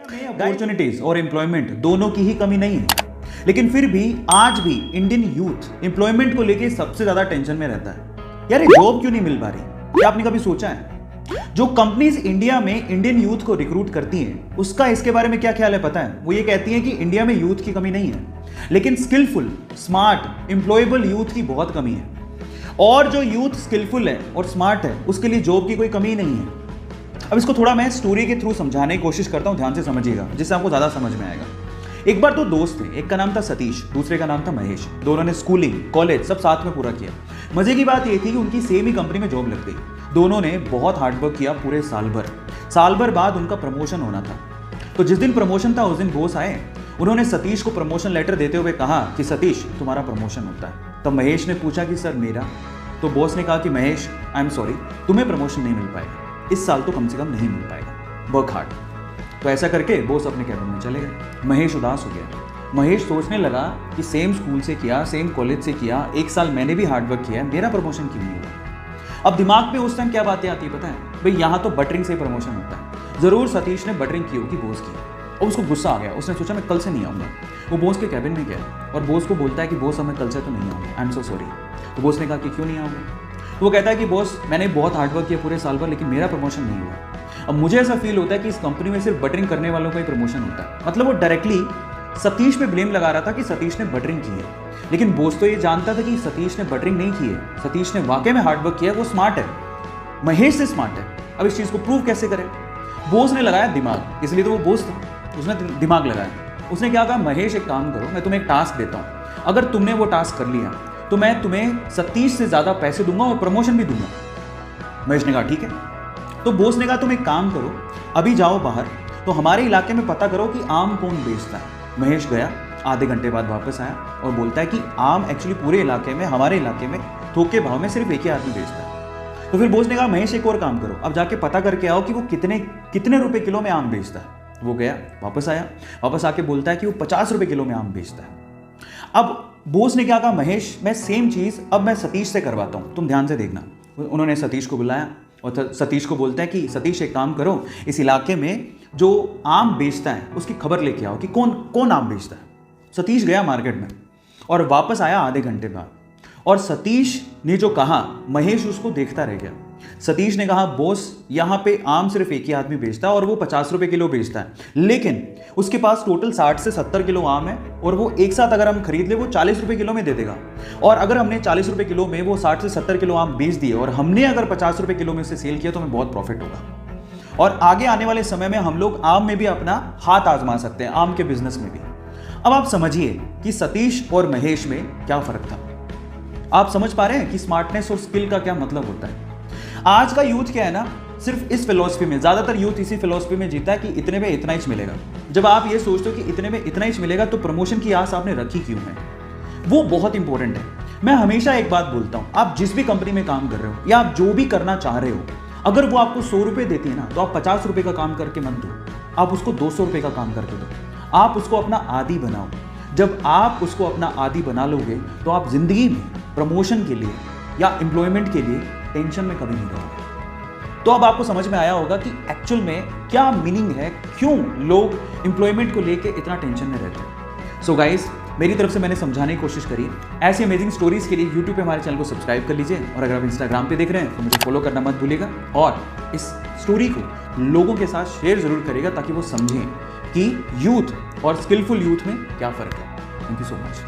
Opportunities और employment दोनों की ही कमी नहीं है, लेकिन फिर भी आज भी इंडियन यूथ एम्प्लॉयमेंट को लेके सबसे ज्यादा टेंशन में रहता है। यार ये जॉब क्यों नहीं मिल पा रही? क्या आपने कभी सोचा है? जो कंपनीज इंडिया में इंडियन यूथ को रिक्रूट करती हैं उसका इसके बारे में क्या ख्याल है पता है? वो ये कहती हैं कि इंडिया में यूथ की कमी नहीं है, लेकिन स्किलफुल, स्मार्ट, एम्प्लॉयबल यूथ की बहुत कमी है। और जो यूथ स्किलफुल है और स्मार्ट है उसके लिए जॉब की कोई कमी नहीं है। अब इसको थोड़ा मैं स्टोरी के थ्रू समझाने की कोशिश करता हूं, ध्यान से समझिएगा जिससे आपको ज्यादा समझ में आएगा। एक बार दो दोस्त थे, एक का नाम था सतीश, दूसरे का नाम था महेश। दोनों ने स्कूलिंग, कॉलेज सब साथ में पूरा किया। मजे की बात यह थी कि उनकी सेम ही कंपनी में जॉब लग गई। दोनों ने बहुत हार्डवर्क किया पूरे साल भर बाद उनका प्रमोशन होना था। तो जिस दिन प्रमोशन था उस दिन बॉस आए। उन्होंने सतीश को प्रमोशन लेटर देते हुए कहा कि सतीश तुम्हारा प्रमोशन होता है। तब महेश ने पूछा कि सर मेरा? तो बॉस ने कहा कि महेश आई एम सॉरी, तुम्हें प्रमोशन नहीं मिल पाएगा, इस साल तो कम से कम नहीं मिल पाएगा, वर्क हार्ड। तो ऐसा करके बॉस अपने कैबिन में चले गए। महेश उदास हो गया। महेश सोचने लगा कि सेम स्कूल से किया, सेम कॉलेज से किया, एक साल मैंने भी हार्डवर्क किया है, मेरा प्रमोशन क्यों नहीं हुआ? अब दिमाग में उस टाइम क्या बातें आती है पता है? भाई यहाँ तो बटरिंग से प्रमोशन होता है, जरूर सतीश ने बटरिंग की होगी बॉस की। और उसको गुस्सा आ गया, उसने सोचा मैं कल से नहीं आऊँगा। वो बॉस के कैबिन में गया और बॉस को बोलता है कि बॉस अब मैं कल से तो नहीं आऊँगा, आई एम सो सॉरी। तो बॉस ने कहा कि क्यों नहीं आऊँगा? वो कहता है कि बॉस मैंने बहुत हार्डवर्क किया पूरे साल भर, लेकिन मेरा प्रमोशन नहीं हुआ। अब मुझे ऐसा फील होता है कि इस कंपनी में सिर्फ बटरिंग करने वालों का ही प्रमोशन होता है। मतलब वो डायरेक्टली सतीश पे ब्लेम लगा रहा था कि सतीश ने बटरिंग की है, लेकिन बॉस तो ये जानता था कि सतीश ने बटरिंग नहीं की है, सतीश ने वाकई में हार्डवर्क किया है, वो स्मार्ट है, महेश से स्मार्ट है। अब इस चीज़ को प्रूव कैसे करें? बॉस ने लगाया दिमाग, इसलिए तो वो बॉस था, उसने दिमाग लगाया। उसने क्या कहा, महेश एक काम करो, मैं तुम्हें एक टास्क देता हूँ, अगर तुमने वो टास्क कर लिया तो मैं तुम्हें सतीश से ज़्यादा पैसे दूंगा और प्रमोशन भी दूंगा। महेश ने कहा ठीक है। तो बॉस ने कहा तुम एक काम करो, अभी जाओ बाहर, तो हमारे इलाके में पता करो कि आम कौन बेचता है। महेश गया, आधे घंटे बाद वापस आया और बोलता है कि आम एक्चुअली पूरे इलाके में, हमारे इलाके में थोक के भाव में सिर्फ एक ही आदमी बेचता है। तो फिर बॉस ने कहा महेश एक और काम करो, अब जाके पता करके आओ कि वो कितने रुपए किलो में आम बेचता है। वो गया, वापस आया, वापस आके बोलता है कि वो 50 रुपए किलो में आम बेचता है। अब बॉस ने क्या कहा, महेश मैं सेम चीज़ अब मैं सतीश से करवाता हूँ, तुम ध्यान से देखना। उन्होंने सतीश को बुलाया और सतीश को बोलता है कि सतीश एक काम करो, इस इलाके में जो आम बेचता है उसकी खबर लेके आओ कि कौन कौन आम बेचता है। सतीश गया मार्केट में और वापस आया आधे घंटे बाद, और सतीश ने जो कहा महेश उसको देखता रह गया। सतीश ने कहा बॉस यहाँ पे आम सिर्फ एक ही आदमी बेचता है और वो 50 रुपए किलो बेचता है, लेकिन उसके पास टोटल 60 से 70 किलो आम है और वो एक साथ अगर हम खरीद ले वो 40 रुपए किलो में दे देगा। और अगर हमने 40 रुपए किलो में वो 60 से 70 किलो आम बेच दिए और हमने अगर 50 रुपए किलो में से सेल किया तो हमें बहुत प्रॉफिट होगा। और आगे आने वाले समय में हम लोग आम में भी अपना हाथ आजमा सकते हैं, आम के बिजनेस में भी। अब आप समझिए कि सतीश और महेश में क्या फर्क था। आप समझ पा रहे हैं कि स्मार्टनेस और स्किल का क्या मतलब होता है। आज का यूथ क्या है ना, सिर्फ इस फिलॉसफी में, ज्यादातर यूथ इसी फिलॉसफी में जीता है कि इतने में इतना ही मिलेगा। जब आप ये सोचते हो कि इतने में इतना ही मिलेगा तो प्रमोशन की आस आपने रखी क्यों है? वो बहुत इंपॉर्टेंट है। मैं हमेशा एक बात बोलता हूं, आप जिस भी कंपनी में काम कर रहे हो या आप जो भी करना चाह रहे हो, अगर वो आपको 100 रुपए देती है ना, तो आप 50 रुपए का काम करके मत दो, आप उसको 200 रुपए का काम करके दो। आप उसको अपना आदी बनाओ। जब आप उसको अपना आदी बना लोगे तो आप जिंदगी में प्रमोशन के लिए या एम्प्लॉयमेंट के लिए टेंशन में कभी नहीं रहोगे। तो अब आपको समझ में आया होगा कि एक्चुअल में क्या मीनिंग है, क्यों लोग एम्प्लॉयमेंट को लेके इतना टेंशन में रहते हैं। सो गाइस, मेरी तरफ से मैंने समझाने की कोशिश करी। ऐसी अमेजिंग स्टोरीज के लिए यूट्यूब पे हमारे चैनल को सब्सक्राइब कर लीजिए, और अगर आप इंस्टाग्राम पे देख रहे हैं तो मुझे फॉलो करना मत भूलिएगा, और इस स्टोरी को लोगों के साथ शेयर जरूर करिएगा ताकि वो समझें कि यूथ और स्किलफुल यूथ में क्या फ़र्क है। Thank you so much.